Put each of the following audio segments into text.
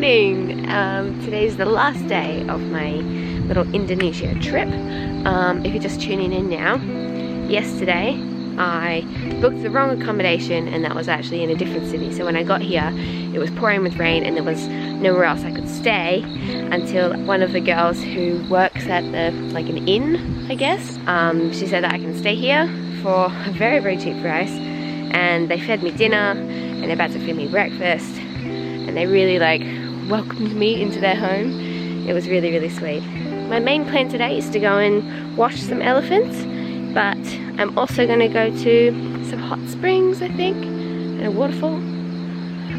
morning! Today's the last day of my little Indonesia trip. If you're just tuning in now, yesterday I booked the wrong accommodation and that was actually in a different city. So when I got here, it was pouring with rain and there was nowhere else I could stay until one of the girls who works at like an inn, I guess. She said that I can stay here for a very, very cheap price, and they fed me dinner and they're about to feed me breakfast, and they really welcomed me into their home. It was really, really sweet. My main plan today is to go and wash some elephants, but I'm also going to go to some hot springs, I think, and a waterfall.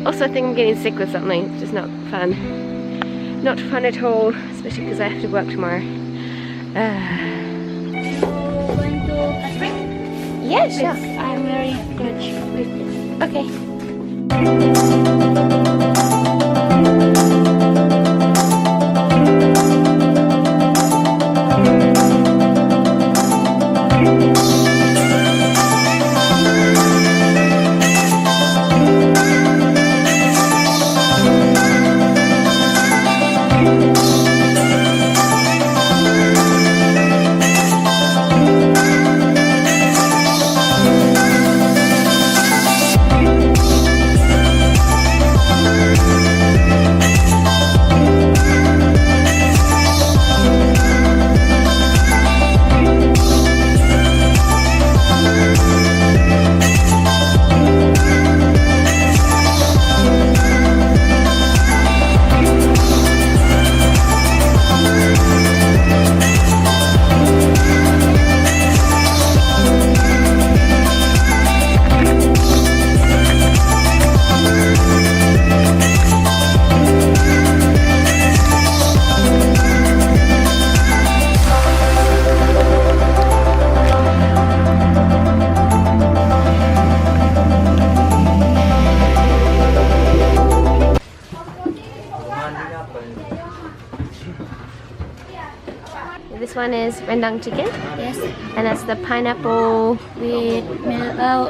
Also, I think I'm getting sick with something, which is not fun. Not fun at all, especially because I have to work tomorrow. You going to a spring? Yeah, sure. I'm very much with this. Okay. This one is rendang chicken. Yes. And that's the pineapple With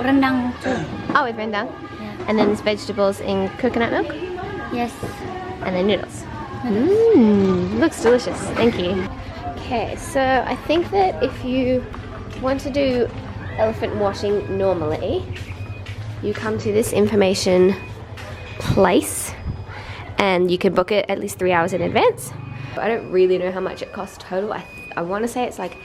rendang too. Oh, with rendang. Yeah. And then there's vegetables in coconut milk. Yes. And then noodles. Mmm, looks delicious. Thank you. Okay, so I think that if you want to do elephant washing normally, you come to this information place and you can book it at least 3 hours in advance. I don't really know how much it costs total. I want to say it's like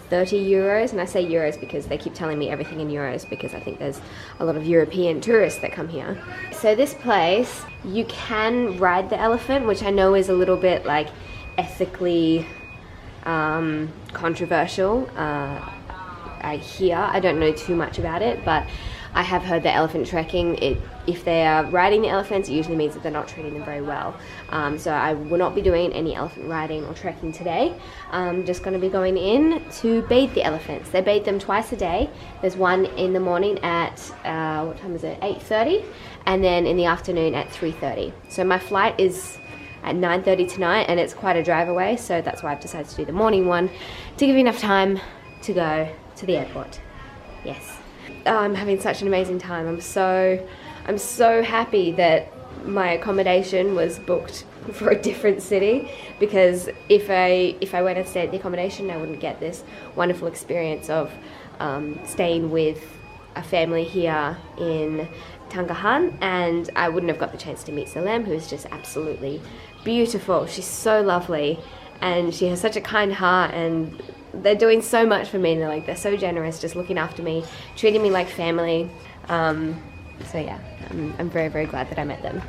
30 euros, and I say euros because they keep telling me everything in euros because I think there's a lot of European tourists that come here. So this place, you can ride the elephant, which I know is a little bit like ethically controversial. I don't know too much about it, but I have heard that elephant trekking, if they are riding the elephants, it usually means that they're not treating them very well. So I will not be doing any elephant riding or trekking today. I'm just going to be going in to bathe the elephants. They bathe them twice a day. There's one in the morning at, what time is it, 8:30, and then in the afternoon at 3:30. So my flight is at 9:30 tonight, and it's quite a drive away, so that's why I've decided to do the morning one to give you enough time to go to the airport. Yes. Oh, I'm having such an amazing time. I'm so happy that my accommodation was booked for a different city, because if I went and stayed at the accommodation, I wouldn't get this wonderful experience of staying with a family here in Tangkahan, and I wouldn't have got the chance to meet Salem, who is just absolutely beautiful. She's so lovely and she has such a kind heart, and they're doing so much for me, and they're so generous, just looking after me, treating me like family. So yeah, I'm very, very glad that I met them.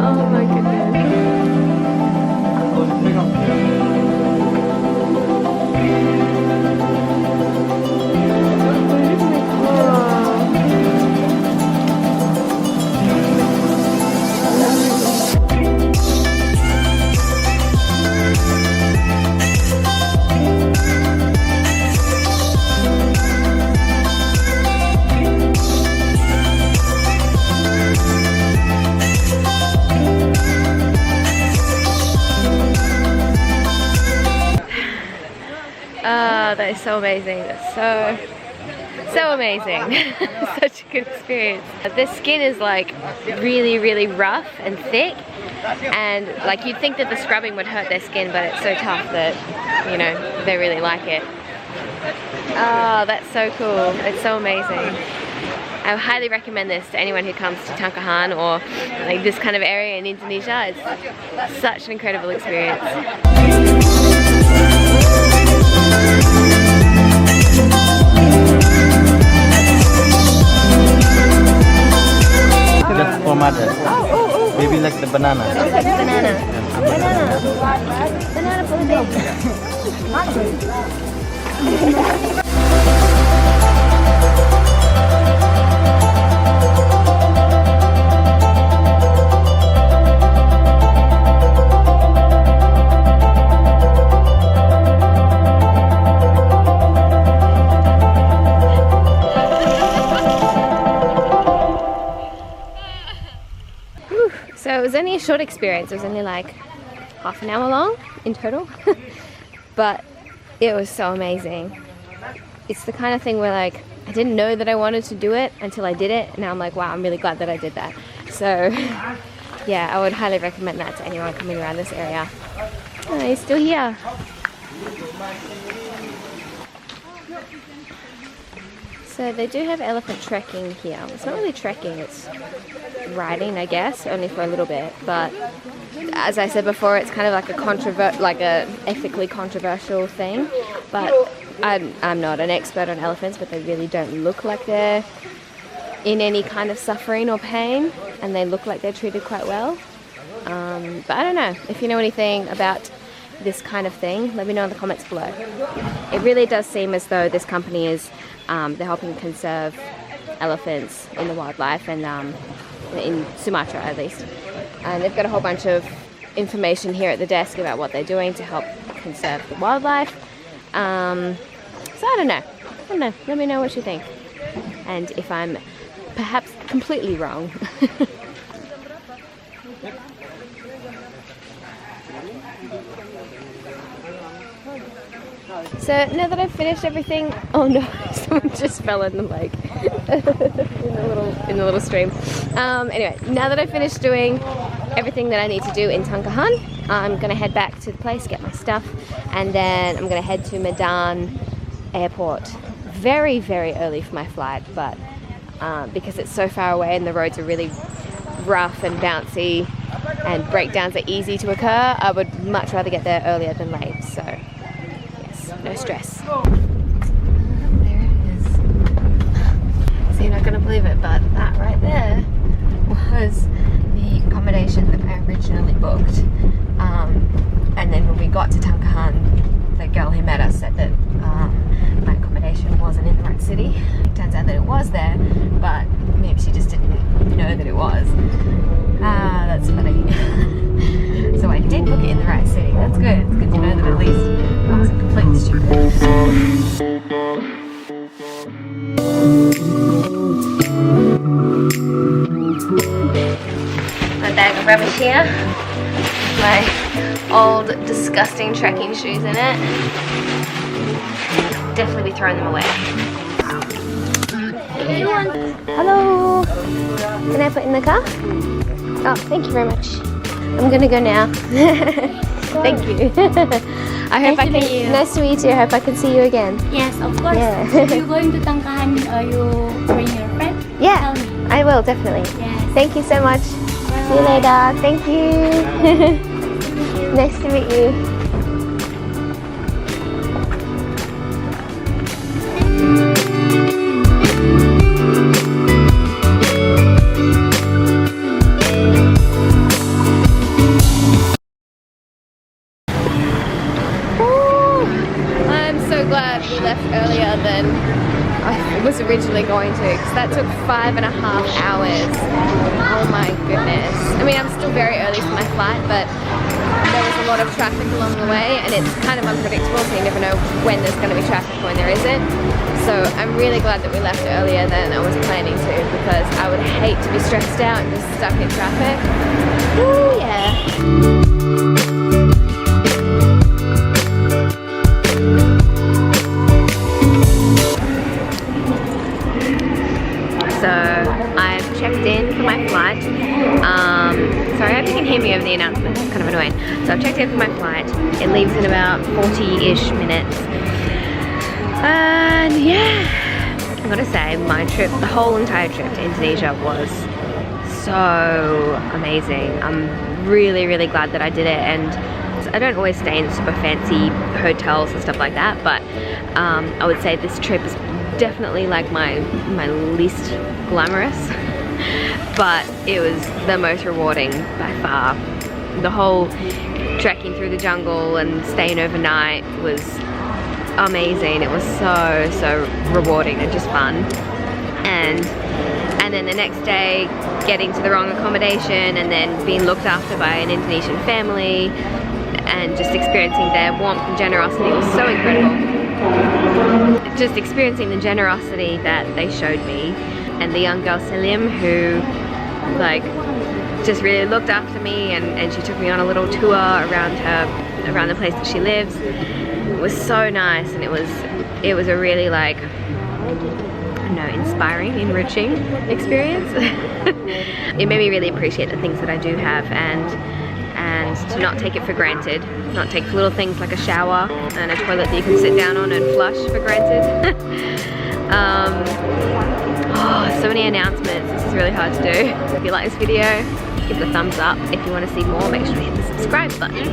Oh my goodness. that is so amazing. That's so amazing. Such a good experience. The skin is like really rough and thick, and like you'd think that the scrubbing would hurt their skin, but it's so tough that, you know, they really like it. Oh, that's so cool. It's so amazing. I highly recommend this to anyone who comes to Tangkahan or like this kind of area in Indonesia. It's such an incredible experience. That's for mother. Maybe like the banana. Banana for the baby. So it was only a short experience. It was only like half an hour long in total, but it was so amazing. It's the kind of thing where like I didn't know that I wanted to do it until I did it. Now I'm like, wow, I'm really glad that I did that. So yeah, I would highly recommend that to anyone coming around this area. Oh, he's still here. So they do have elephant trekking here. It's not really trekking, it's riding, I guess, only for a little bit. But as I said before, it's kind of like a ethically controversial thing. But I'm not an expert on elephants, but they really don't look like they're in any kind of suffering or pain, and they look like they're treated quite well. But I don't know, if you know anything about this kind of thing, let me know in the comments below. It really does seem as though this company is they're helping conserve elephants in the wildlife, and in Sumatra at least. And they've got a whole bunch of information here at the desk about what they're doing to help conserve the wildlife. So I don't know. Let me know what you think, and if I'm perhaps completely wrong. So now that I've finished everything, oh no, someone just fell in the lake in the little stream. Anyway, now that I've finished doing everything that I need to do in Tangkahan, I'm gonna head back to the place, get my stuff, and then I'm gonna head to Medan Airport very early for my flight, but because it's so far away and the roads are really rough and bouncy and breakdowns are easy to occur, I would much rather get there earlier than late. So yes, no stress. There it is. So you're not going to believe it, but that right there was the accommodation that I originally booked. And then when we got to Tangkahan, the girl who met us said that my accommodation wasn't in the right city. It turns out that it was there, but maybe she just didn't know that it was. That's funny. So I did book it in the right city. That's good. It's good to know that at least I wasn't completely stupid. My bag of rubbish here. My old disgusting trekking shoes in it. Definitely be throwing them away. Hello. Can I put in the car? Oh, thank you very much. I'm gonna go now. Thank you. I hope I can. Nice to meet you. I hope I can see you again. Yes, of course. Yeah. If you're going to Tangkahan, you bring your friend? Yeah, Tell me. I will definitely. Yes. Thank you so much. See you later. Thank you. Nice to meet you. Glad we left earlier than I was originally going to, because that took 5.5 hours. Oh my goodness. I mean, I'm still very early for my flight, but there was a lot of traffic along the way, and it's kind of unpredictable, so you never know when there's going to be traffic or when there isn't. So I'm really glad that we left earlier than I was planning to, because I would hate to be stressed out and just stuck in traffic. Ooh, yeah. So I've checked in for my flight. Sorry, I hope you can hear me over the announcement. It's kind of annoying. So I've checked in for my flight. It leaves in about 40-ish minutes. And yeah, I'm gonna say my trip, the whole entire trip to Indonesia was so amazing. I'm really, really glad that I did it, and I don't always stay in super fancy hotels and stuff like that, but I would say this trip is definitely like my least glamorous, but it was the most rewarding by far. The whole trekking through the jungle and staying overnight was amazing. It was so rewarding and just fun. And then the next day getting to the wrong accommodation and then being looked after by an Indonesian family and just experiencing their warmth and generosity was so incredible. Just experiencing the generosity that they showed me, and the young girl Selim, who like just really looked after me, and she took me on a little tour around the place that she lives. It was so nice, and it was a really like, I don't know, inspiring, enriching experience. It made me really appreciate the things that I do have, and to not take it for granted. Not take little things like a shower and a toilet that you can sit down on and flush for granted. Oh, so many announcements. This is really hard to do. If you like this video, give it a thumbs up. If you want to see more, make sure to hit the subscribe button.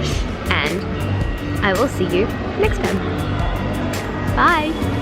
And I will see you next time. Bye!